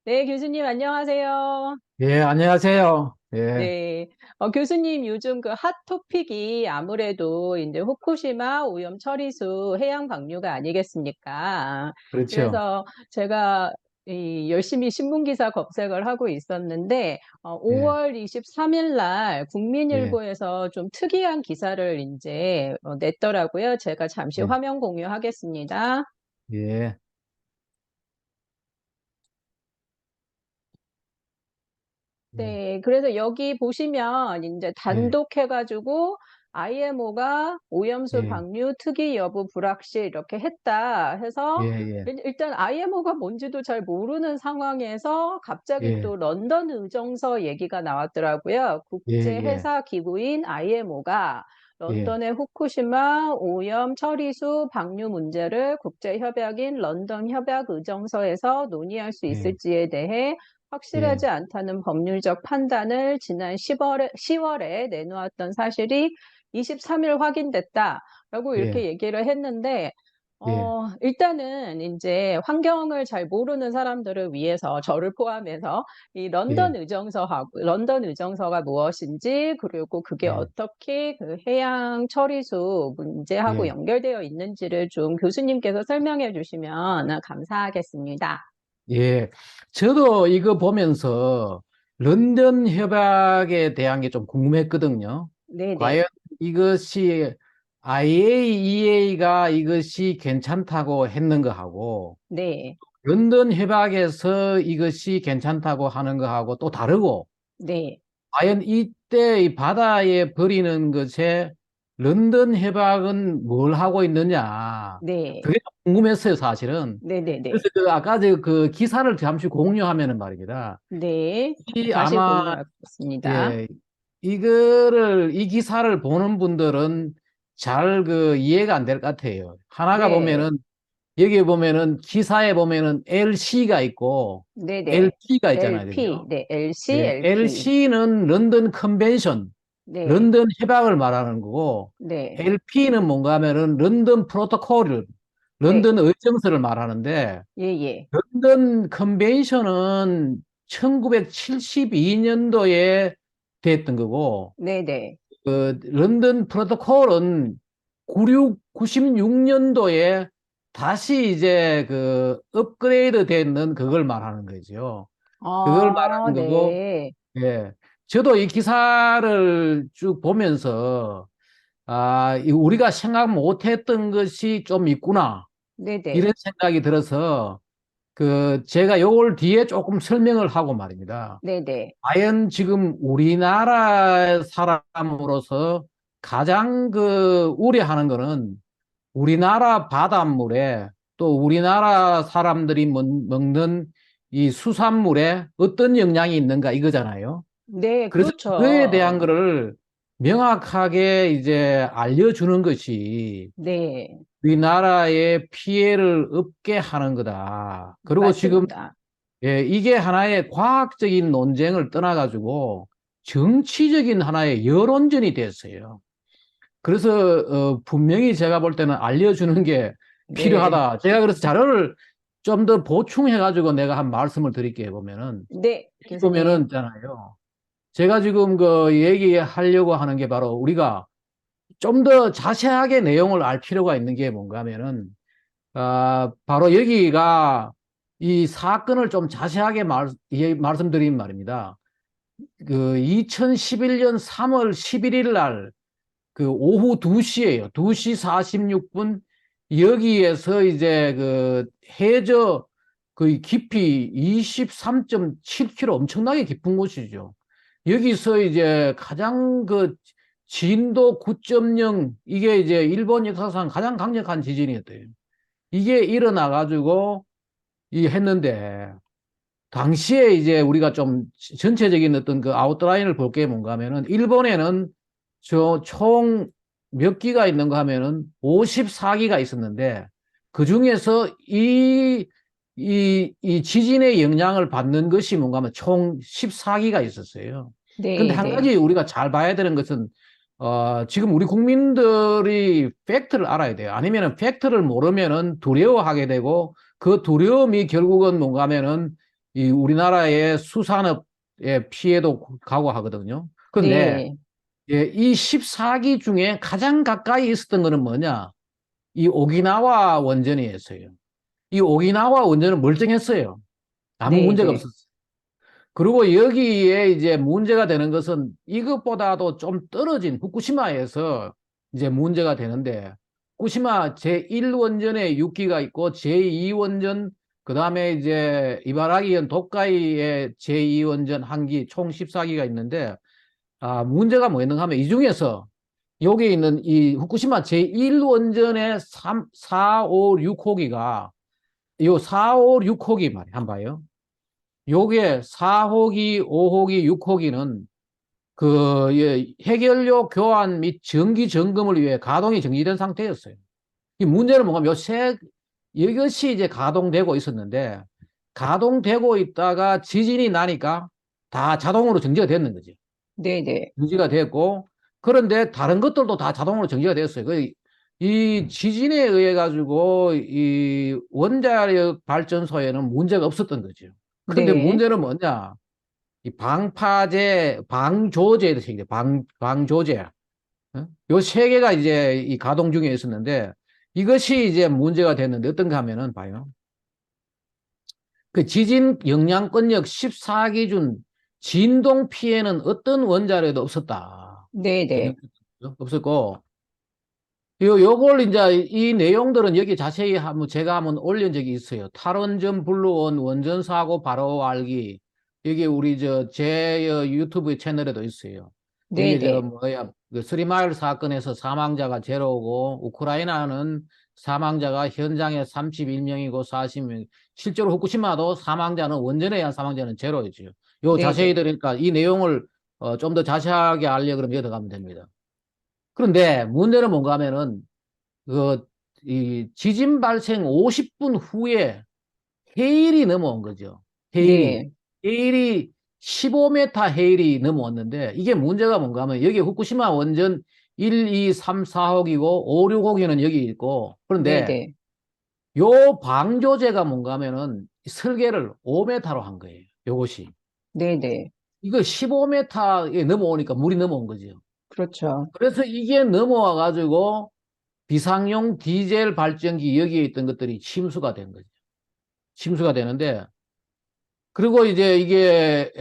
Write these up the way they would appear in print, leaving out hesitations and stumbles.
네, 교수님 안녕하세요. 예, 안녕하세요. 예, 네, 교수님 요즘 그 핫 토픽이 아무래도 이제 후쿠시마 오염 처리수 해양 방류가 아니겠습니까? 그렇죠. 그래서 제가 열심히 신문 기사 검색을 하고 있었는데 예, 5월 23일 날 예, 국민일보에서 좀 특이한 기사를 이제 냈더라고요. 제가 잠시 예, 화면 공유하겠습니다. 예, 예, 네, 그래서 여기 보시면 이제 예, 단독 해가지고 IMO가 오염수 예, 방류 특이 여부 불확실 이렇게 했다 예, 해서 예, 일단 IMO가 뭔지도 잘 모르는 상황에서 갑자기 예, 또 런던 의정서 얘기가 나왔더라고요. 예, 예, 국제해사 기구인 IMO가 예, 런던의 후쿠시마 오염 처리수 방류 문제를 국제협약인 런던 협약 의정서에서 논의할 수 예, 있을지에 대해 예, 확실하지 않다는 법률적 판단을 지난 10월에 내놓았던 사실이 23일 확인됐다라고 예, 이렇게 얘기를 했는데, 예, 일단은 이제 환경을 잘 모르는 사람들을 위해서 저를 포함해서 이 예, 런던 의정서가 무엇인지, 그리고 그게 예, 어떻게 그 해양 처리수 문제하고 예, 연결되어 있는지를 좀 교수님께서 설명해 주시면 감사하겠습니다. 예. 저도 이거 보면서 런던 협약에 대한 게 좀 궁금했거든요. 네네. 과연 이것이 IAEA가 이것이 괜찮다고 했는가 하고, 네, 런던 협약에서 이것이 괜찮다고 하는 거하고 또 다르고, 네, 과연 이때 이 바다에 버리는 것에 런던 협약은 뭘 하고 있느냐. 네, 그게 좀 궁금했어요, 사실은. 네, 네, 그래서 네, 아까 그 기사를 잠시 공유하면은 말입니다. 네. 이 다시 아마, 공유하겠습니다. 예, 이 기사를 보는 분들은 잘 그 이해가 안 될 것 같아요. 하나가 네, 보면은 여기 보면은 기사에 보면은 LC가 있고 네, 네. LP가 있잖아요. LP, 그죠? 네, LC, 예, LP. LC는 런던 컨벤션, 네, 런던 협약을 말하는 거고 네, LP는 뭔가 하면은 런던 프로토콜을, 네, 런던 의정서를 말하는데 예, 예. 런던 컨벤션은 1972년도에 됐던 거고 네, 네, 그 런던 프로토콜은 96년도에 다시 이제 그 업그레이드 되는 그걸 말하는 거죠. 그걸 아, 말하는 거고, 네, 예. 저도 이 기사를 쭉 보면서, 우리가 생각 못 했던 것이 좀 있구나. 네, 이런 네, 생각이 들어서, 제가 요걸 뒤에 조금 설명을 하고 말입니다. 네, 네, 과연 지금 우리나라 사람으로서 가장 우려하는 거는 우리나라 바닷물에 또 우리나라 사람들이 먹는 이 수산물에 어떤 영향이 있는가 이거잖아요. 네, 그래서 그거에 그렇죠. 대한 거를 명확하게 이제 알려주는 것이 네, 우리나라에 피해를 없게 하는 거다. 그리고 지금 맞습니다. 예, 이게 하나의 과학적인 논쟁을 떠나가지고 정치적인 하나의 여론전이 됐어요. 그래서 분명히 제가 볼 때는 알려주는 게 네, 필요하다. 제가 그래서 자료를 좀 더 보충해가지고 내가 한 말씀을 드릴게요. 보면은 네, 여기 보면은 교수님. 있잖아요. 제가 지금 그 얘기하려고 하는 게 바로 우리가 좀 더 자세하게 내용을 알 필요가 있는 게 뭔가 하면은 바로 여기가 이 사건을 좀 자세하게 말씀드린 말입니다. 그 2011년 3월 11일 날 그 오후 2시에요. 2시 46분 여기에서 이제 그 해저 그 깊이 23.7km 엄청나게 깊은 곳이죠. 여기서 이제 가장 그 진도 9.0 이게 이제 일본 역사상 가장 강력한 지진이었대요. 이게 일어나 가지고 이 했는데 당시에 이제 우리가 좀 전체적인 어떤 그 아웃라인을 볼 게 뭔가 하면은 일본에는 저 총 몇 기가 있는가 하면은 54기가 있었는데 그 중에서 이 지진의 영향을 받는 것이 뭔가 하면 총 14기가 있었어요. 근데 네, 한 네, 가지 우리가 잘 봐야 되는 것은 지금 우리 국민들이 팩트를 알아야 돼요. 아니면은 팩트를 모르면은 두려워하게 되고 그 두려움이 결국은 뭔가 하면은 이 우리나라의 수산업의 피해도 가고 하거든요. 그런데 네, 예, 이 14기 중에 가장 가까이 있었던 거는 뭐냐? 이 오기나와 원전이었어요. 이 오기나와 원전은 멀쩡했어요. 아무 네, 문제가 네, 없었어요. 그리고 여기에 이제 문제가 되는 것은 이것보다도 좀 떨어진 후쿠시마에서 이제 문제가 되는데, 후쿠시마 제1원전에 6기가 있고 제2원전, 그다음에 이제 이바라기현 도카이의 제2원전 1기 총 14기가 있는데, 문제가 뭐였는가 하면 이 중에서 여기 있는 이 후쿠시마 제1원전의 3, 4, 5, 6호기가 요 4, 5, 6호기 말이에요. 한번 봐요. 요게 4호기, 5호기, 6호기는 그 해결료 교환 및 정기 점검을 위해 가동이 정지된 상태였어요. 이 문제는 뭔가 이것이 이제 가동되고 있었는데, 가동되고 있다가 지진이 나니까 다 자동으로 정지가 됐는 거죠. 네, 네, 정지가 됐고, 그런데 다른 것들도 다 자동으로 정지가 됐어요. 이 지진에 의해 가지고 이 원자력 발전소에는 문제가 없었던 거죠. 그런데 네, 문제는 뭐냐? 이 방파제, 방조제도 생겨, 방조제. 어? 요세 개가 이제 이 가동 중에 있었는데, 이것이 이제 문제가 됐는데, 어떤가 하면은, 봐요. 그 지진 영향권역 14기준 진동 피해는 어떤 원자로에도 없었다. 네, 전혀 네, 없었고, 요걸 이제 이 내용들은 여기 자세히 한번 제가 한번 올린 적이 있어요. 탈원전 불러온 원전 사고 바로 알기. 여기 우리 제 유튜브 채널에도 있어요. 네, 여기 네, 뭐야, 그 스리마일 사건에서 사망자가 제로고, 우크라이나는 사망자가 현장에 31명이고 40명. 실제로 후쿠시마도 사망자는 원전에 의한 사망자는 제로였죠. 요 네, 자세히 네, 들으니까 이 내용을 좀 더 자세하게 알려 그러면 여기 들어가면 됩니다. 그런데 문제는 뭔가 하면은 그, 이 지진 발생 50분 후에 해일이 넘어온 거죠. 해일이. 네, 해일이 15m 해일이 넘어왔는데 이게 문제가 뭔가 하면 여기 후쿠시마 원전 1, 2, 3, 4호기고 5, 6호기는 여기 있고 네, 그런데 네, 요 방조제가 뭔가 하면은 설계를 5m로 한 거예요. 요것이. 네, 네, 이거 15m에 넘어오니까 물이 넘어온 거죠. 그렇죠. 그래서 이게 넘어와 가지고 비상용 디젤 발전기 여기에 있던 것들이 침수가 된 거죠. 침수가 되는데, 그리고 이제 이게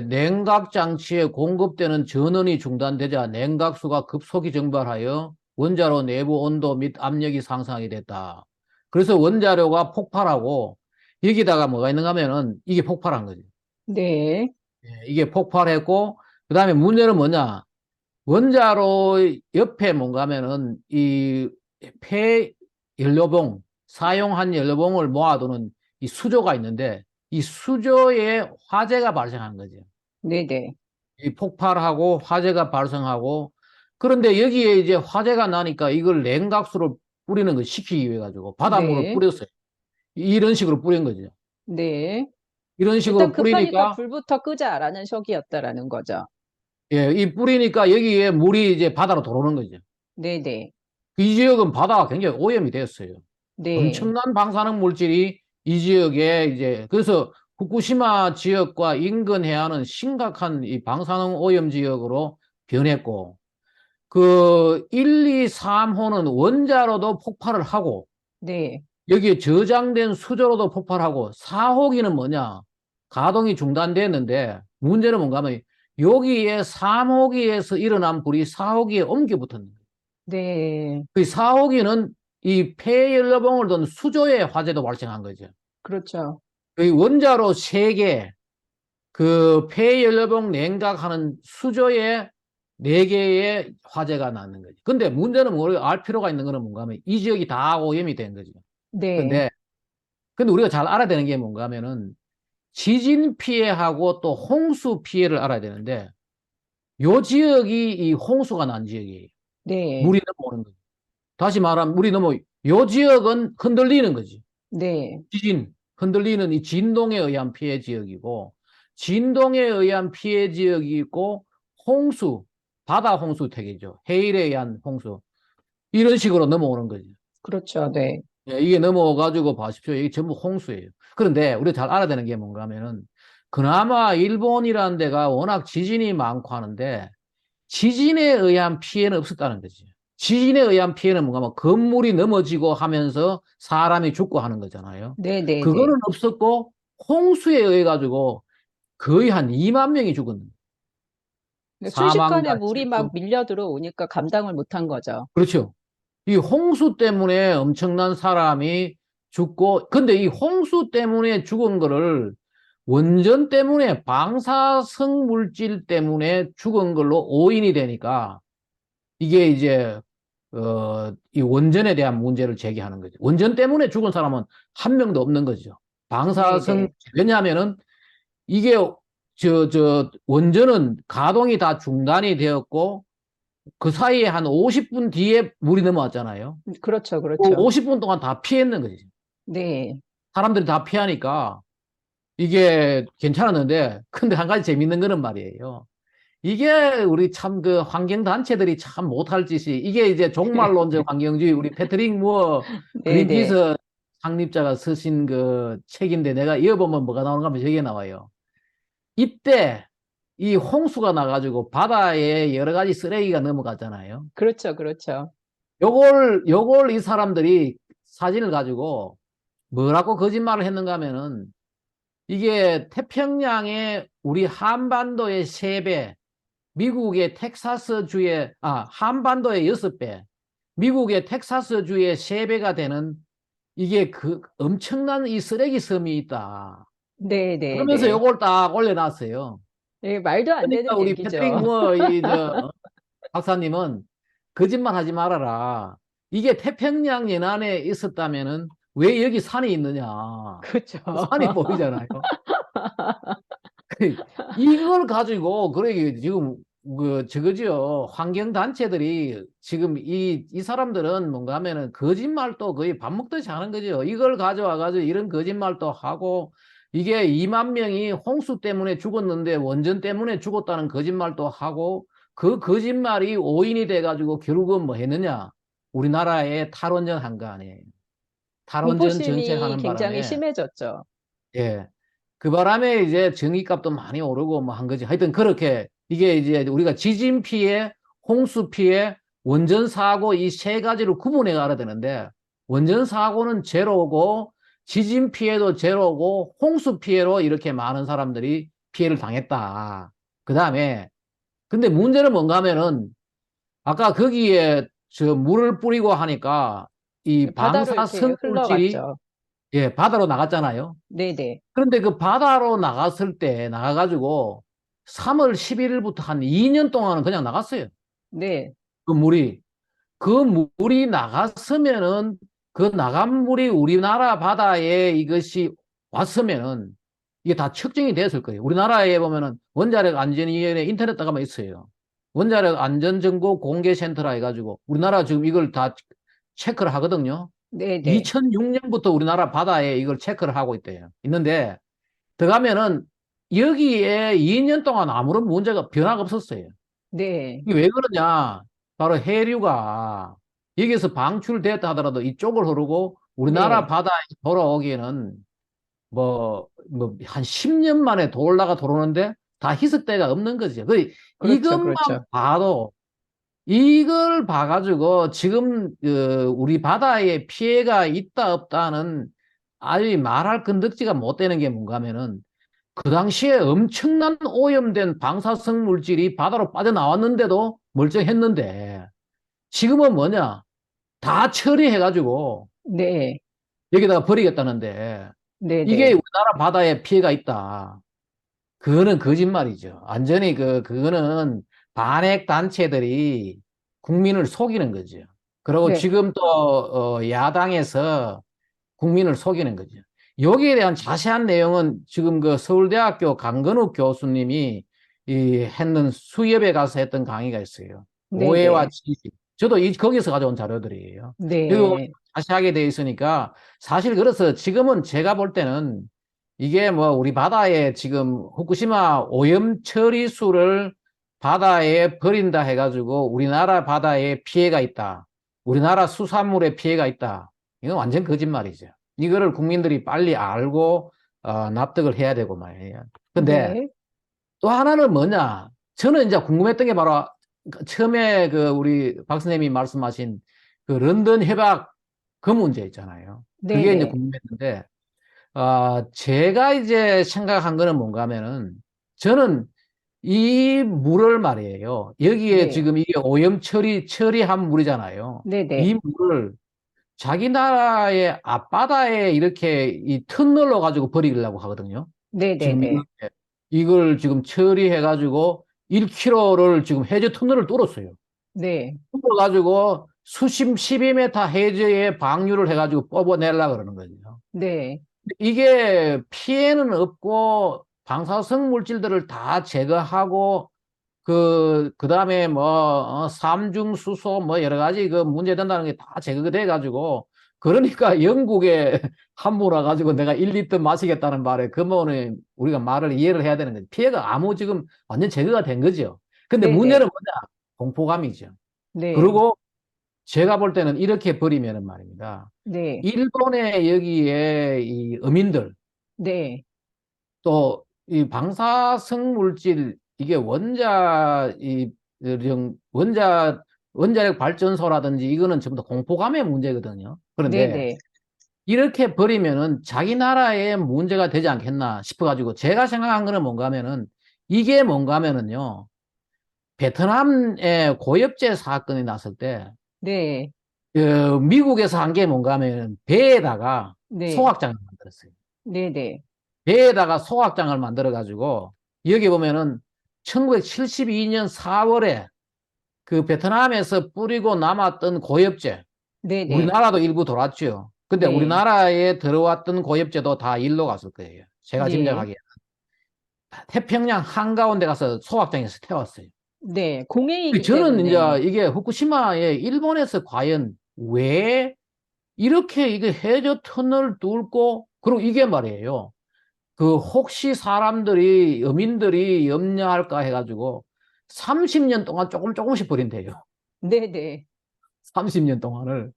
냉각 장치에 공급되는 전원이 중단되자 냉각수가 급속히 증발하여 원자로 내부 온도 및 압력이 상승하게 됐다. 그래서 원자료가 폭발하고 여기다가 뭐가 있는가 하면은 이게 폭발한 거죠. 네, 이게 폭발했고 그다음에 문제는 뭐냐? 원자로 옆에 뭔가 하면은 이 폐연료봉, 사용한 연료봉을 모아두는 이 수조가 있는데 이 수조에 화재가 발생한 거죠. 네, 네, 이 폭발하고 화재가 발생하고 그런데 여기에 이제 화재가 나니까 이걸 냉각수를 뿌리는 거 시키기 위해 가지고 바닷물을 네, 뿌렸어요. 이런 식으로 뿌린 거죠. 네. 이런 일단 식으로 급하니까 뿌리니까 불부터 끄자라는 식이었다라는 거죠. 예, 이 뿌리니까 여기에 물이 이제 바다로 들어오는 거죠. 네, 네, 이 지역은 바다가 굉장히 오염이 되었어요. 네, 엄청난 방사능 물질이 이 지역에 이제 그래서 후쿠시마 지역과 인근 해안은 심각한 이 방사능 오염 지역으로 변했고 그 1, 2, 3호는 원자로도 폭발을 하고 네, 여기에 저장된 수조로도 폭발하고 4호기는 뭐냐? 가동이 중단됐는데 문제는 뭔가 하면 여기에 3호기에서 일어난 불이 4호기에 옮겨 붙었는 거예요. 네, 그 4호기는 이 폐연료봉을 둔 수조에 화재도 발생한 거죠. 그렇죠. 그 원자로 3개, 그 폐연료봉 냉각하는 수조에 4개의 화재가 났는 거죠. 근데 문제는 우리가 알 필요가 있는 거는 뭔가 하면 이 지역이 다 오염이 된 거죠. 네, 근데, 근데 우리가 잘 알아야 되는 게 뭔가 하면은 지진 피해하고 또 홍수 피해를 알아야 되는데 요 지역이 이 홍수가 난 지역이에요. 네, 물이 넘어오는 거죠. 다시 말하면 물이 넘어 요 지역은 흔들리는 거지. 네, 지진, 흔들리는 이 진동에 의한 피해 지역이고, 진동에 의한 피해 지역이 있고, 홍수, 바다 홍수 태계죠. 해일에 의한 홍수. 이런 식으로 넘어오는 거죠. 그렇죠. 네, 예, 이게 넘어가지고 봐십시오. 이게 전부 홍수예요. 그런데 우리가 잘 알아야 되는 게 뭔가 하면은 그나마 일본이라는 데가 워낙 지진이 많고 하는데 지진에 의한 피해는 없었다는 거지. 지진에 의한 피해는 뭔가 뭐 건물이 넘어지고 하면서 사람이 죽고 하는 거잖아요. 네네네. 그거는 없었고 홍수에 의해 가지고 거의 한 2만 명이 죽었는 순식간에 사망자 물이 막 실종. 밀려 들어오니까 감당을 못한 거죠. 그렇죠. 이 홍수 때문에 엄청난 사람이 죽고, 근데 이 홍수 때문에 죽은 거를 원전 때문에 방사성 물질 때문에 죽은 걸로 오인이 되니까 이게 이제 이 원전에 대한 문제를 제기하는 거죠. 원전 때문에 죽은 사람은 한 명도 없는 거죠. 방사성 네네. 왜냐하면은 이게 원전은 가동이 다 중단이 되었고 그 사이에 한 50분 뒤에 물이 넘어왔잖아요. 그렇죠, 그 그렇죠. 50분 동안 다 피했는 거지. 네. 사람들이 다 피하니까 이게 괜찮았는데, 근데 한 가지 재밌는 거는 말이에요. 이게 우리 참 그 환경단체들이 참 못할 짓이, 이게 이제 종말론적 환경주의, 우리 패트릭 무어 네네. 그린피스 창립자가 쓰신 그 책인데 내가 이어보면 뭐가 나오는가 하면 저게 나와요. 이때 이 홍수가 나가지고 바다에 여러 가지 쓰레기가 넘어갔잖아요. 그렇죠, 그렇죠. 요걸 이 사람들이 사진을 가지고 뭐라고 거짓말을 했는가 하면은 이게 태평양의 우리 한반도의 3배, 미국의 텍사스주의, 한반도의 6배, 미국의 텍사스주의 3배가 되는 이게 그 엄청난 이 쓰레기 섬이 있다. 그러면서 네네네. 요걸 딱 올려놨어요. 네, 말도 안 그러니까 되는 우리 패트릭 얘기죠. 무어 박사님은 거짓말 하지 말아라. 이게 태평양 연안에 있었다면은 왜 여기 산이 있느냐. 그렇죠. 산이 보이잖아요. 이걸 가지고, 그래, 지금, 저거지요. 환경단체들이 지금 이 사람들은 뭔가 하면은 거짓말도 거의 밥 먹듯이 하는 거죠. 이걸 가져와가지고 이런 거짓말도 하고, 이게 2만 명이 홍수 때문에 죽었는데 원전 때문에 죽었다는 거짓말도 하고, 그 거짓말이 오인이 돼가지고 결국은 뭐 했느냐. 우리나라에 탈원전 한 거 아니에요. 탈원전 공포심이 정책하는 굉장히 바람에, 심해졌죠. 예. 그 바람에 이제 전기값도 많이 오르고 뭐 한 거지. 하여튼 그렇게 이게 이제 우리가 지진 피해, 홍수 피해, 원전 사고 이 3가지로 구분해 가야 되는데 원전 사고는 제로고 지진 피해도 제로고 홍수 피해로 이렇게 많은 사람들이 피해를 당했다. 그 다음에 근데 문제는 뭔가 하면은 아까 거기에 저 물을 뿌리고 하니까 이 바다로 이렇게 방사성 물질이 흘러갔죠. 예, 바다로 나갔잖아요. 네네. 그런데 그 바다로 나갔을 때 나가가지고 3월 11일부터 한 2년 동안은 그냥 나갔어요. 네. 그 물이. 그 물이 나갔으면은 그 나간 물이 우리나라 바다에 이것이 왔으면은 이게 다 측정이 됐을 거예요. 우리나라에 보면은 원자력 안전위원회 인터넷 가면 있어요. 원자력 안전정보 공개센터라 해가지고 우리나라 지금 이걸 다 체크를 하거든요. 네네. 2006년부터 우리나라 바다에 이걸 체크를 하고 있대요. 있는데 들어가면은 여기에 2년 동안 아무런 문제가 변화가 없었어요. 네. 이게 왜 그러냐? 바로 해류가 여기서 방출됐다 하더라도 이쪽을 흐르고 우리나라 네. 바다에 돌아오기에는 한 10년 만에 돌다가 돌아오는데 다 희석대가 없는 거죠. 그렇죠, 이것만 그렇죠. 봐도 이걸 봐가지고 지금 우리 바다에 피해가 있다 없다는 아주 말할 건덕지가 못 되는 게 뭔가 하면은 그 당시에 엄청난 오염된 방사성 물질이 바다로 빠져나왔는데도 멀쩡했는데 지금은 뭐냐? 다 처리해가지고 네. 여기다가 버리겠다는데 이게 네네. 우리나라 바다에 피해가 있다. 그거는 거짓말이죠. 완전히 그거는 반핵 단체들이 국민을 속이는 거죠. 그리고 네. 지금 또 야당에서 국민을 속이는 거죠. 여기에 대한 자세한 내용은 지금 그 서울대학교 강건욱 교수님이 했는 수협에 가서 했던 강의가 있어요. 오해와 네네. 지식. 저도 거기서 가져온 자료들이에요. 여기 보면 네. 자세하게 되어 있으니까 사실 그래서 지금은 제가 볼 때는 이게 뭐 우리 바다에 지금 후쿠시마 오염 처리수를 바다에 버린다 해가지고 우리나라 바다에 피해가 있다. 우리나라 수산물에 피해가 있다. 이건 완전 거짓말이죠. 이거를 국민들이 빨리 알고 납득을 해야 되고 말이에요. 근데 네, 또 하나는 뭐냐? 저는 이제 궁금했던 게 바로 처음에 그 우리 박 선생님이 말씀하신 그 런던 협약 그 문제 있잖아요. 네, 그게 이제 네, 궁금했는데, 제가 이제 생각한 거는 뭔가 하면은 저는 이 물을 말이에요. 여기에 네, 지금 이게 오염 처리한 물이잖아요. 네, 네, 이 물을 자기 나라의 앞바다에 이렇게 이 터널로 가지고 버리려고 하거든요. 네, 네, 지금 네, 이걸 지금 처리해 가지고 1km를 지금 해저 터널을 뚫었어요. 네, 뚫어가지고 수심 12m 해저에 방류를 해가지고 뽑아내려고 그러는 거죠. 네, 이게 피해는 없고 방사성 물질들을 다 제거하고 그다음에 뭐 삼중수소 뭐 여러 가지 그 문제된다는 게 다 제거가 돼 가지고 그러니까 영국에 함부로 와가지고 내가 1리터 마시겠다는 말에 그러면은 우리가 말을 이해를 해야 되는 거지. 피해가 아무 지금 완전 제거가 된 거죠. 근데 네, 문제는 네, 뭐냐? 공포감이죠. 네, 그리고 제가 볼 때는 이렇게 버리면은 말입니다. 네, 일본의 여기에 이 어민들 네, 또 이 방사성 물질 이게 원자력 발전소라든지 이거는 전부 다 공포감의 문제거든요. 네, 그런데 네, 이렇게 버리면은 자기 나라에 문제가 되지 않겠나 싶어가지고 제가 생각한 거는 뭔가 하면은 이게 뭔가 하면은요. 베트남의 고엽제 사건이 났을 때 네, 미국에서 한 게 뭔가 하면 배에다가 네, 소각장을 만들었어요. 네, 네, 배에다가 소각장을 만들어 가지고 여기 보면은 1972년 4월에 그 베트남에서 뿌리고 남았던 고엽제 네, 네, 우리나라도 일부 돌았죠. 근데 네, 우리나라에 들어왔던 고엽제도 다 일로 갔을 거예요. 제가 네, 짐작하기에 태평양 한가운데 가서 소각장에서 태웠어요. 네, 공해이기 저는 이제 때문에, 이게 후쿠시마에 일본에서 과연 왜 이렇게 이게 해저 터널 뚫고 그리고 이게 말이에요. 그 혹시 사람들이 어민들이 염려할까 해가지고 30년 동안 조금씩 버린대요. 네, 네, 30년 동안을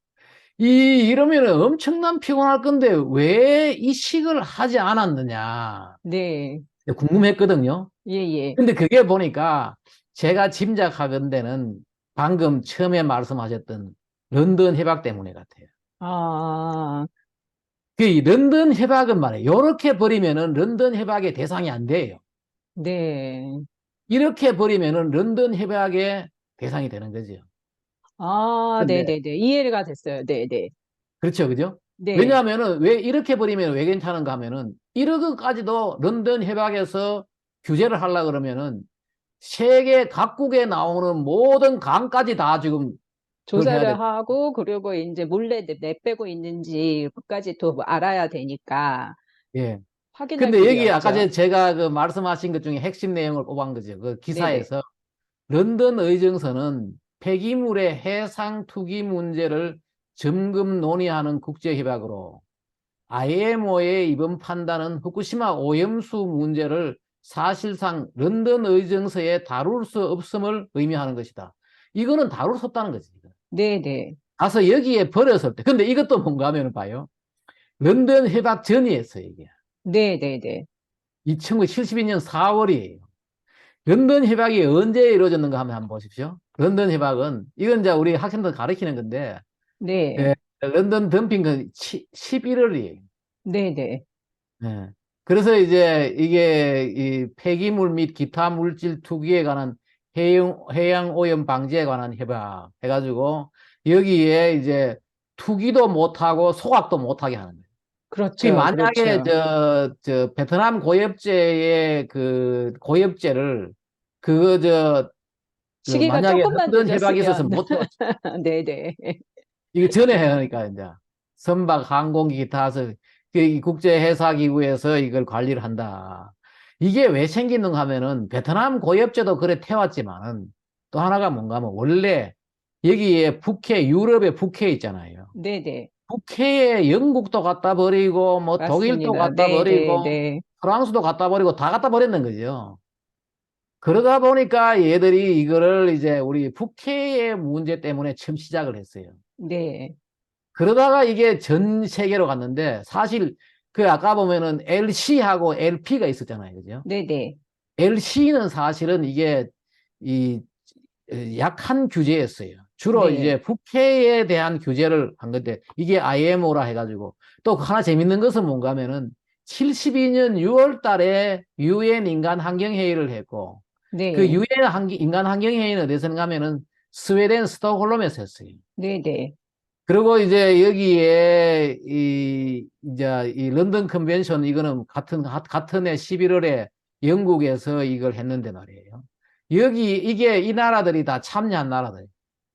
이러면은 엄청난 피곤할 건데 왜 이식을 하지 않았느냐 네, 궁금했거든요. 예, 예, 근데 그게 보니까 제가 짐작하건대는 방금 처음에 말씀하셨던 런던 협약 때문에 같아요. 아, 그 런던 협약은 말이에요. 이렇게 버리면은 런던 협약의 대상이 안 돼요. 네, 이렇게 버리면은 런던 협약의 대상이 되는 거죠. 아, 네, 근데 네, 네, 이해가 됐어요. 네, 네, 그렇죠, 그죠? 네, 왜냐하면은 왜 이렇게 버리면 왜 괜찮은가 하면은 이런 것까지도 런던 협약에서 규제를 하려 그러면은 세계 각국에 나오는 모든 강까지 다 지금 그걸 해야 돼. 조사를 하고, 그리고 이제 몰래 내빼고 있는지까지 또 알아야 되니까 예. 확인할 근데 필요 여기 아까 없죠. 제가 그 말씀하신 것 중에 핵심 내용을 꼽은 거죠. 그 네네. 기사에서 런던 의정서는 폐기물의 해상 투기 문제를 점검 논의하는 국제협약으로 IMO의 이번 판단은 후쿠시마 오염수 문제를 사실상 런던 의정서에 다룰 수 없음을 의미하는 것이다. 이거는 다룰 수 없다는 거지. 네네. 가서 여기에 버렸을 때. 근데 이것도 뭔가 하면 봐요. 런던 협약 전이었어요, 이게. 네네네. 1972년 4월이에요. 런던 협약이 언제 이루어졌는가 한번 보십시오. 런던 협약은, 이건 이제 우리 학생들 가르치는 건데, 네. 예, 런던 덤핑은 11월이에요. 네네. 예. 그래서 이제 이게 이 폐기물 및 기타 물질 투기에 관한 해양 오염 방지에 관한 협약 해가지고 여기에 이제 투기도 못하고 소각도 못하게 하는 거예요. 그 그렇죠. 만약에 그렇죠. 저 베트남 고엽제의 그 고엽제를 그거 그 시기가 만약에 조금만 런던 협약이 있어서 늦었으면. 못 네네. 이거 전에 해야 하니까 이제 선박 항공기 타서 그이 국제해사기구에서 이걸 관리를 한다. 이게 왜 생기는가 하면은 베트남 고엽제도 그래 태웠지만은 또 하나가 뭔가 하면 원래 여기에 북해 유럽의 북해 있잖아요. 네네. 북해에 영국도 갖다 버리고 뭐 독일도 맞습니다. 갖다 버리고 네네네. 프랑스도 갖다 버리고 다 갖다 버렸는 거죠. 그러다 보니까 얘들이 이거를 이제 우리 북해의 문제 때문에 처음 시작을 했어요. 네. 그러다가 이게 전 세계로 갔는데 사실 그 아까 보면은 LC하고 LP가 있었잖아요. 그죠? 네네. LC는 사실은 이게 이 약한 규제였어요. 주로 네. 이제 북해에 대한 규제를 한 건데 이게 IMO라 해가지고 또 하나 재밌는 것은 뭔가 하면은 72년 6월 달에 유엔 인간 환경 회의를 했고 그 네. 유엔 인간 환경 회의는 어디서 가면은 스웨덴 스톡홀름에서 했어요. 네네. 그리고 이제 여기에 이제 이 런던 컨벤션 이거는 같은 해 11월에 영국에서 이걸 했는데 말이에요. 여기 이게 이 나라들이 다 참여한 나라들.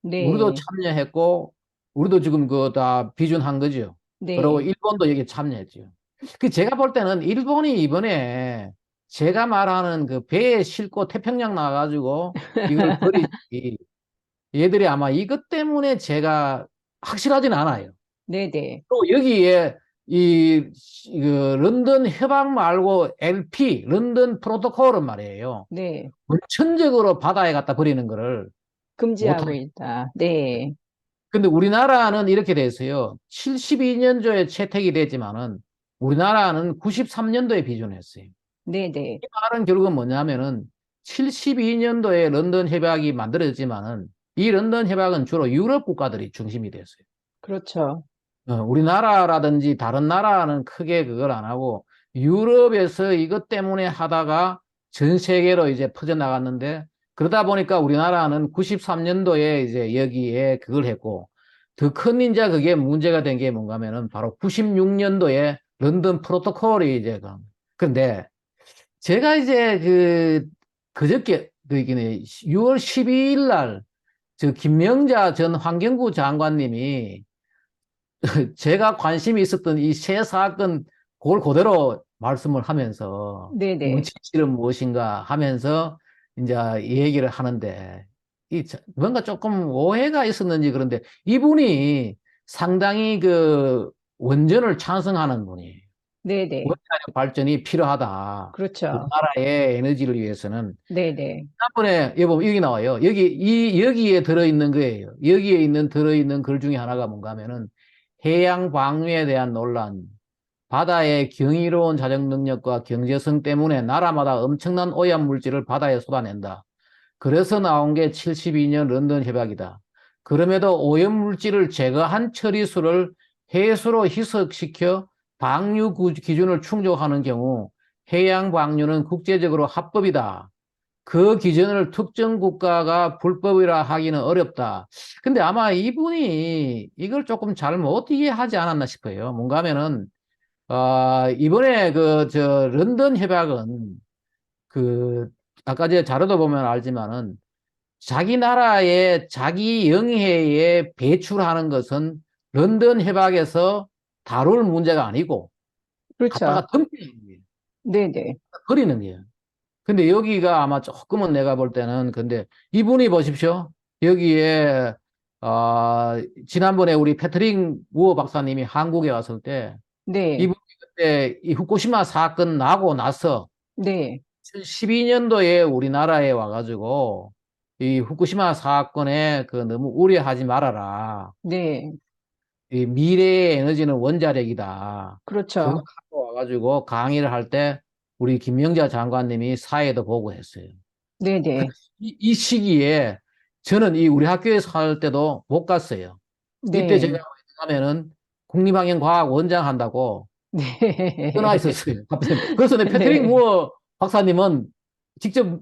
우리도 네. 참여했고 우리도 지금 그 다 비준한 거죠. 그리고 네. 일본도 여기 참여했죠. 그 제가 볼 때는 일본이 이번에 제가 말하는 그 배에 싣고 태평양 나가가지고 이걸 버리지. 얘들이 아마 이것 때문에 제가 확실하진 않아요. 네네. 또 여기에 그 런던 협약 말고 LP, 런던 프로토콜은 말이에요. 네. 원천적으로 바다에 갖다 버리는 거를 금지하고 못하게. 있다. 네. 근데 우리나라는 이렇게 돼 있어요. 72년도에 채택이 됐지만은 우리나라는 93년도에 비준했어요. 네네. 이 말은 결국은 뭐냐면은 72년도에 런던 협약이 만들어졌지만은 이 런던 협약은 주로 유럽 국가들이 중심이 됐어요. 그렇죠. 우리나라라든지 다른 나라는 크게 그걸 안 하고 유럽에서 이것 때문에 하다가 전 세계로 이제 퍼져나갔는데 그러다 보니까 우리나라는 93년도에 이제 여기에 그걸 했고 더 큰 이제 그게 문제가 된 게 뭔가 하면은 바로 96년도에 런던 프로토콜이 이제 그런데 제가 이제 그저께 그 6월 12일 날 저 김명자 전 환경부 장관님이 제가 관심이 있었던 이 세 사건 그걸 그대로 말씀을 하면서 네네. 문치실은 무엇인가 하면서 이제 얘기를 하는데 뭔가 조금 오해가 있었는지 그런데 이분이 상당히 그 원전을 찬성하는 분이에요. 네네. 원자력 발전이 필요하다. 그렇죠. 우리나라의 에너지를 위해서는. 네네. 지난번에 여기 나와요. 여기에 들어있는 거예요. 여기에 들어있는 글 중에 하나가 뭔가 하면은 해양 방류에 대한 논란, 바다의 경이로운 자정 능력과 경제성 때문에 나라마다 엄청난 오염 물질을 바다에 쏟아낸다. 그래서 나온 게 72년 런던 협약이다. 그럼에도 오염 물질을 제거한 처리수를 해수로 희석시켜 방류 기준을 충족하는 경우 해양 방류는 국제적으로 합법이다. 그 기준을 특정 국가가 불법이라 하기는 어렵다. 근데 아마 이분이 이걸 조금 잘못 이해하지 않았나 싶어요. 뭔가 하면은, 이번에 런던 협약은 아까 제 자료도 보면 알지만은 자기 나라의 자기 영해에 배출하는 것은 런던 협약에서 다룰 문제가 아니고 그렇죠. 갖다가 덤피는 거예요. 네네. 버리는 거예요. 근데 여기가 아마 조금은 내가 볼 때는 근데 이분이 보십시오. 여기에 지난번에 우리 패트릭 무어 박사님이 한국에 왔을 때 네. 이분이 그때 이 후쿠시마 사건 나고 나서 네. 12년도에 우리나라에 와가지고 이 후쿠시마 사건에 그 너무 우려하지 말아라. 네. 이 미래의 에너지는 원자력이다. 그거 그렇죠. 갖고 와가지고 강의를 할 때 우리 김명자 장관님이 사회도 보고했어요. 네네. 이 시기에 저는 이 우리 학교에서 할 때도 못 갔어요. 이때 제가 네. 가면은 국립환경과학 원장 한다고 떠나 네. 있었어요. 그래서 내 패트릭 네. 무어 박사님은 직접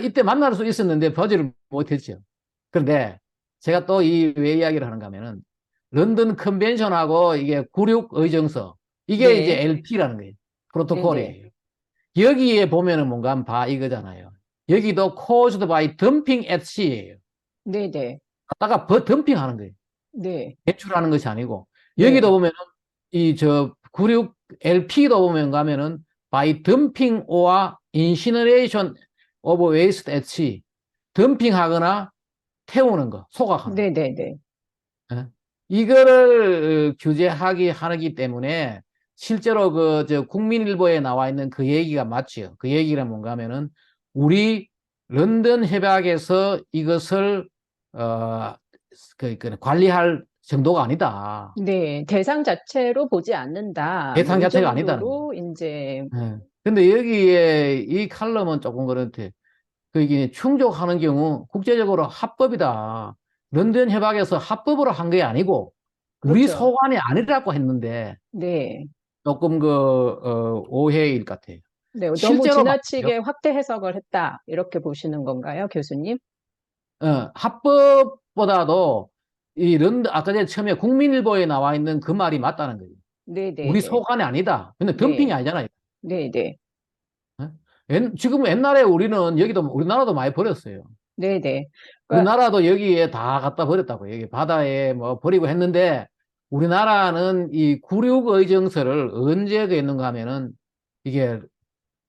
이때 만날 수 있었는데 보지를 못했죠. 그런데 제가 또 왜 이야기를 하는가 하면은 런던 컨벤션하고 이게 96 의정서 이게 이제 네. LP라는 거예요. 네네. 프로토콜이에요. 여기에 보면은 뭔가 한번 봐 이거잖아요. 여기도 caused by dumping at sea예요. 네네. 갖다가 덤핑하는 거예요. 네. 배출하는 것이 아니고 여기도 네. 보면은 이 96 LP도 보면 가면은 by dumping or incineration of waste at sea 덤핑하거나 태우는 거, 소각하는 거. 네네네. 예? 이거를 규제하기 하기 때문에 실제로 국민일보에 나와 있는 그 얘기가 맞지요. 그 얘기가 뭔가 하면은 우리 런던 협약에서 이것을 어, 관리할 정도가 아니다. 네, 대상 자체로 보지 않는다. 뭐 대상 이 자체가 아니다는 거예요. 정도로 이제 근데 여기에 이 칼럼은 조금 그렇대. 그 이게 충족하는 경우 국제적으로 합법이다. 런던 협약에서 합법으로 한 게 아니고 우리 그렇죠. 소관이 아니라고 했는데 네. 조금 오해일 것 같아요. 네, 너무 실제로 말이죠. 지나치게 확대 해석을 했다. 이렇게 보시는 건가요, 교수님? 합법보다도 이 런던 아까 전에 처음에 국민일보에 나와 있는 그 말이 맞다는 거예요. 네, 네, 우리 네. 소관이 아니다. 근데 덤핑이 네. 아니잖아요. 네, 네. 지금 옛날에 우리는 여기도 우리나라도 많이 버렸어요. 네, 네. 그러니까 우리나라도 여기에 다 갖다 버렸다고. 여기 바다에 뭐 버리고 했는데 우리나라는 이 구륙의정서를 언제 했는가 하면은 이게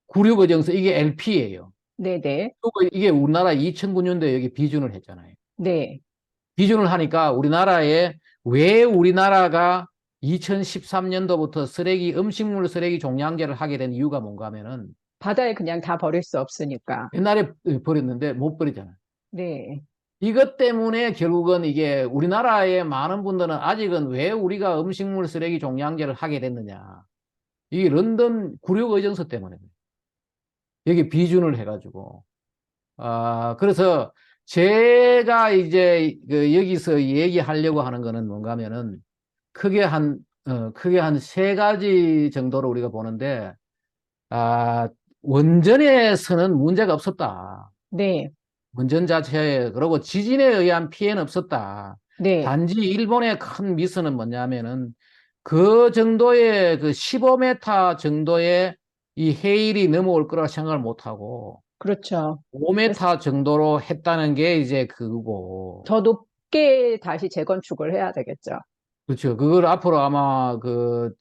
구륙의정서 이게 LP예요. 네, 네. 이게 우리나라 2009년도에 여기 비준을 했잖아요. 네. 비준을 하니까 우리나라에 왜 우리나라가 2013년도부터 음식물 쓰레기 종량제를 하게 된 이유가 뭔가 하면은 바다에 그냥 다 버릴 수 없으니까. 옛날에 버렸는데 못 버리잖아요. 네. 이것 때문에 결국은 이게 우리나라의 많은 분들은 아직은 왜 우리가 음식물 쓰레기 종량제를 하게 됐느냐. 이 런던 구력의정서 때문에. 여기 비준을 해가지고. 그래서 제가 이제 여기서 얘기하려고 하는 거는 뭔가 하면은 크게 한 세 가지 정도로 우리가 보는데, 원전에서는 문제가 없었다. 네. 원전 자체에, 그리고 지진에 의한 피해는 없었다. 네. 단지 일본의 큰 미스는 뭐냐면은 그 정도의 그 15m 정도의 이 해일이 넘어올 거라 생각을 못하고 그렇죠. 그래서 5m 정도로 했다는 게 이제 그거고. 더 높게 다시 재건축을 해야 되겠죠. 그렇죠. 그걸 앞으로 아마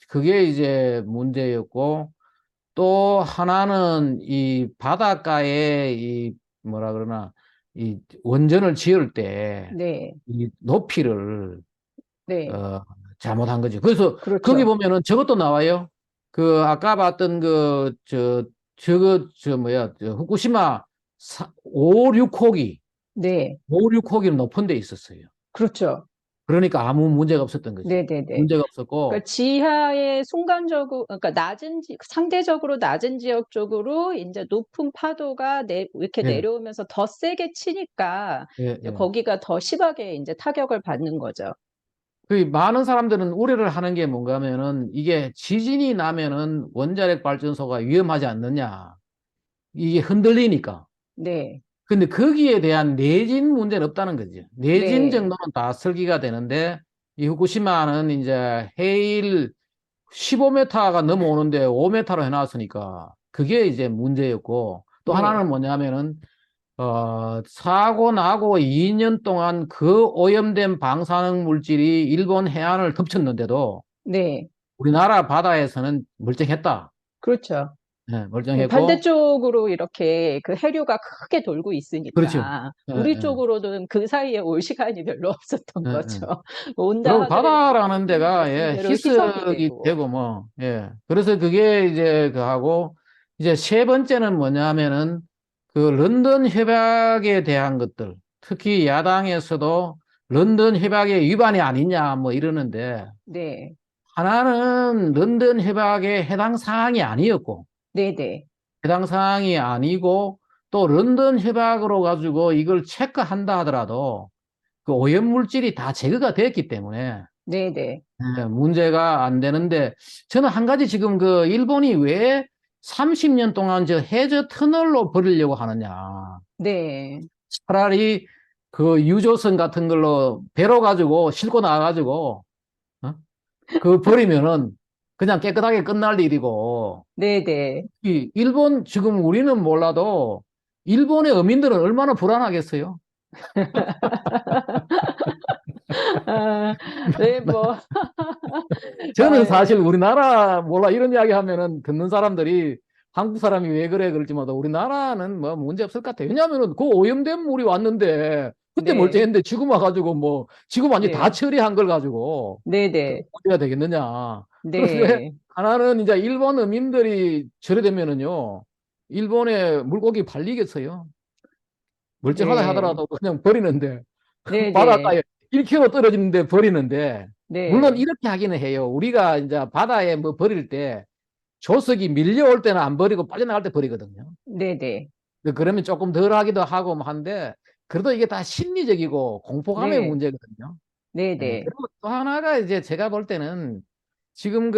그게 이제 문제였고 또 하나는 이 바닷가에 이 뭐라 그러나 이 원전을 지을 때 네. 이 높이를 네. 어 잘못한 거죠. 그래서 거기 그렇죠. 보면은 저것도 나와요. 그 아까 봤던 저 뭐야 후쿠시마 5, 6호기 네. 5, 6호기는 높은 데 있었어요. 그렇죠. 그러니까 아무 문제가 없었던 거지. 네네네. 문제가 그러니까 없었고 지하에 순간적으로, 그러니까 상대적으로 낮은 지역 쪽으로 이제 높은 파도가 이렇게 예, 내려오면서 더 세게 치니까 예, 이제 예. 거기가 더 심하게 이제 타격을 받는 거죠. 그 많은 사람들은 우려를 하는 게 뭔가 하면은 이게 지진이 나면은 원자력 발전소가 위험하지 않느냐. 이게 흔들리니까. 네. 근데 거기에 대한 내진 문제는 없다는 거죠. 내진 네. 정도는 다 설계가 되는데 이 후쿠시마는 이제 해일 15m가 넘어오는데 5m로 해놨으니까 그게 이제 문제였고 또 네. 하나는 뭐냐면은 사고 나고 2년 동안 그 오염된 방사능 물질이 일본 해안을 덮쳤는데도 네. 우리나라 바다에서는 멀쩡했다. 그렇죠. 네, 네, 멀쩡했고, 반대쪽으로 이렇게 그 해류가 크게 돌고 그렇죠. 있으니까 예, 우리 예, 쪽으로는 그 사이에 올 시간이 별로 없었던 예, 거죠. 예. 온다 그리고 하더라도 바다라는 데가, 예, 말씀대로 희석이 희석이 되고. 되고, 뭐, 예. 그래서 그게 이제 하고, 이제 세 번째는 뭐냐 하면은, 그 런던 협약에 대한 것들, 특히 야당에서도 런던 협약의 위반이 아니냐, 뭐 이러는데, 네. 하나는 런던 협약의 해당 사항이 아니었고, 네네. 해당 사항이 아니고, 또 런던 협약으로 가지고 이걸 체크한다 하더라도, 그 오염물질이 다 제거가 됐기 때문에, 네네. 문제가 안 되는데, 저는 한 가지 지금 그 일본이 왜 30년 동안 저 해저 터널로 버리려고 하느냐. 네. 차라리 그 유조선 같은 걸로 배로 가지고 싣고 나가가지고, 어? 그 버리면은 그냥 깨끗하게 끝날 일이고, 네네. 이 일본 지금 우리는 몰라도 일본의 어민들은 얼마나 불안하겠어요? 아, 네, 뭐, 저는 아, 사실 우리나라 몰라 이런 이야기 하면은 듣는 사람들이 한국 사람이 왜 그래 그럴지마다 우리나라는 뭐 문제 없을 것 같아요. 왜냐하면은 그 오염된 물이 왔는데 그때 네. 멀쩡했는데 지금 와가지고 뭐 지금 완전히 다 네. 처리한 걸 가지고 그 네네. 문제가 되겠느냐. 그런데 네. 하나는 이제 일본 어민들이 처리되면은요 일본에 물고기 팔리겠어요. 멀쩡하다 네. 하더라도 그냥 버리는데 네네. 바닷가에 1km 떨어지는데 버리는데, 물론 네, 이렇게 하기는 해요. 우리가 이제 바다에 뭐 버릴 때 조석이 밀려올 때는 안 버리고 빠져나갈 때 버리거든요. 네네, 그러면 조금 덜 하기도 하고 뭐 한데, 그래도 이게 다 심리적이고 공포감의 네, 문제거든요. 예, 네네, 그리고 또 하나가 이제 제가 볼 때는 지금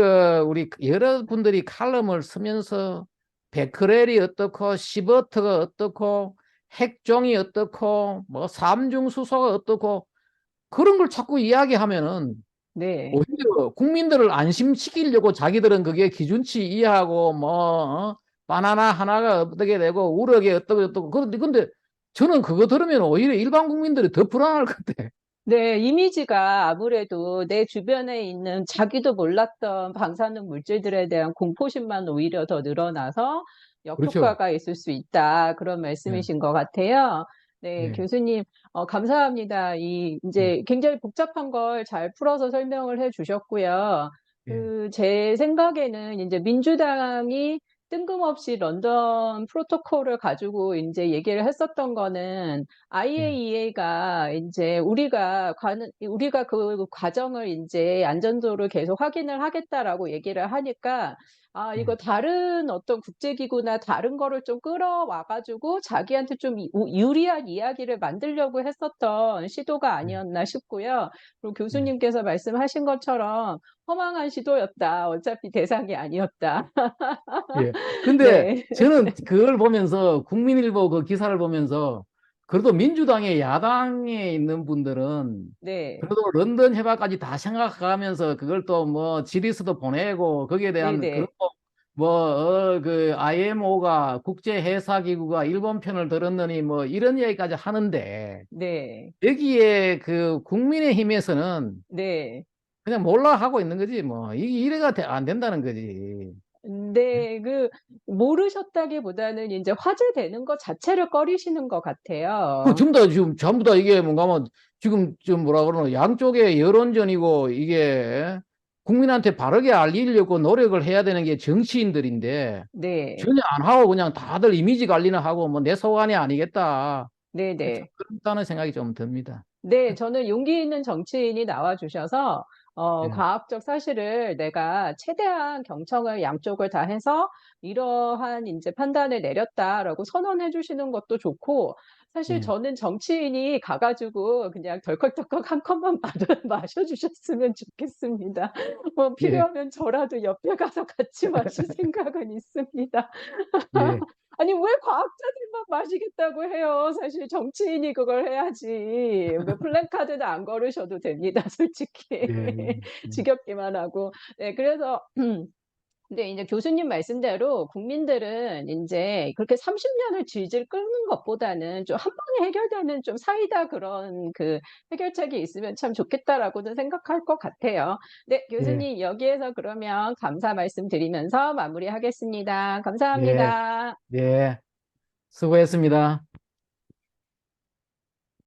우리 여러분들이 칼럼을 쓰면서 베크렐이 어떻고 시버트가 어떻고 핵종이 어떻고 뭐 삼중수소가 어떻고 그런 걸 자꾸 이야기하면은 네, 오히려 국민들을 안심시키려고 자기들은 그게 기준치 이하고 뭐 바나나 하나가 어떻게 되고 우럭이 어떻고 근데 저는 그거 들으면 오히려 일반 국민들이 더 불안할 것 같아. 네, 이미지가 아무래도 내 주변에 있는 자기도 몰랐던 방사능 물질들에 대한 공포심만 오히려 더 늘어나서 그렇죠. 역효과가 있을 수 있다. 그런 예, 말씀이신 것 같아요. 네, 예, 교수님, 감사합니다. 예, 이제 굉장히 복잡한 걸 잘 풀어서 설명을 해 주셨고요. 예, 제 생각에는 이제 민주당이 뜬금없이 런던 프로토콜을 가지고 이제 얘기를 했었던 거는 예, IAEA가 이제 우리가 그 과정을 이제 안전도를 계속 확인을 하겠다라고 얘기를 하니까 아, 예, 이거 다른 어떤 국제기구나 다른 거를 좀 끌어와 가지고 자기한테 좀 유리한 이야기를 만들려고 했었던 시도가 예, 아니었나 싶고요. 그리고 예. 교수님께서 말씀하신 것처럼 허망한 시도였다. 어차피 대상이 아니었다. 예. 근데 네. 저는 그걸 보면서 국민일보 그 기사를 보면서 그래도 민주당의 야당에 있는 분들은 네. 그래도 런던 해바까지 다 생각하면서 그걸 또 뭐 지리스도 보내고 거기에 대한 그런 네네. 뭐그 IMO가 국제해사기구가 일본 편을 들었느니 뭐 이런 얘기까지 하는데 네. 여기에 그 국민의힘에서는 네. 그냥 몰라 하고 있는 거지 뭐 이래가 안 된다는 거지. 네. 모르셨다기보다는 인제 화제되는 것 자체를 꺼리시는 것 그 같아요. 전부 다 이게 뭔가 하면 지금 좀 뭐라 그러나 양쪽의 여론전이고 이게 국민한테 바르게 알리려고 노력을 해야 되는 게 정치인들인데 네. 전혀 안 하고 그냥 다들 이미지 관리나 하고 뭐 내 소관이 아니겠다. 좀 네네. 그렇다는 생각이 좀 듭니다. 네. 저는 용기 있는 정치인이 나와 주셔서 예, 과학적 사실을 내가 최대한 경청을 양쪽을 다 해서 "이러한 인제 판단을 내렸다."라고 선언해 주시는 것도 좋고 사실 예, 저는 정치인이 가 가지고 그냥 덜컥덜컥 한 컵만 마셔 주셨으면 좋겠습니다. 뭐 예, 필요하면 저라도 옆에 가서 같이 마실 생각은 있습니다. 예, 아니 왜 과학자들만 마시겠다고 해요. 사실 정치인이 그걸 해야지. 뭐 플래카드는 안 걸으셔도 됩니다 솔직히. 예, 예, 지겹기만 하고. 네 그래서 근데 이제 교수님 말씀대로 국민들은 인제 그렇게 30 년을 질질 끄는 것보다는 좀 '한 방에 해결되는 좀 사이다 그런 해결책이 있으면 참 좋겠다.'라고는 생각할 것 같아요. 네 예, 교수님 여기에서 그러면 감사 말씀드리면서 마무리하겠습니다. 예, 감사합니다. 예. 수고했습니다.